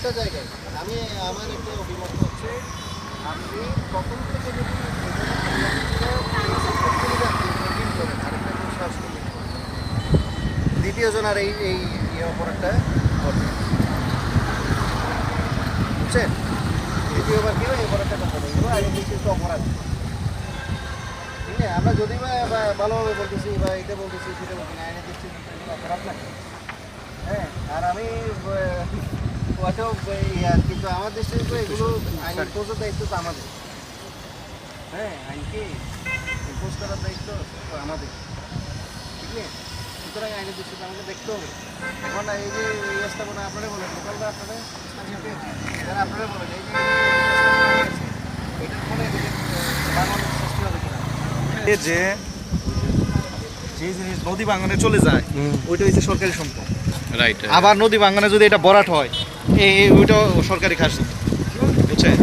একটা জায়গায় আমি আমার একটা অভিমত হচ্ছে আপনি প্রথম থেকে যদি দ্বিতীয় জন আর এই অপরাধটা করবে, বুঝছেন? দ্বিতীয়বার কেউ এই অপরাধটা করতে পারবে আগে কিন্তু অপরাধ। ঠিক আছে, আমরা যদি বা ভালোভাবে বলতেছি বা এটা বলতেছি সেটা বলছি না, আইনের দৃষ্টি অপরাধ না। হ্যাঁ, আর আমি হয়তো কিন্তু আমার দৃষ্টিতে এগুলো আইন ইম্পোজের দায়িত্ব তো আমাদের। হ্যাঁ, আইনকে ইম্পোজ করার দায়িত্ব তো আমাদের, ঠিক আছে? সুতরাং আইনের দৃষ্টিতে আমাকে দেখতে হবে। এখন এই যে এই স্থাপনা আপনারা বলেন, লোকালরা আপনারা যারা আপনারা বলেন এই যে এটার ফলে বাংলাদেশ সৃষ্টি হবে কিনা, যে যে জিনিস নদী ভাঙনে চলে যায় ওইটা হচ্ছে সরকারি সম্পদ। রাইট। আবার নদী ভাঙনে যদি এটা ভরাট হয় ওইটাও সরকারি খাস, বুঝছেন?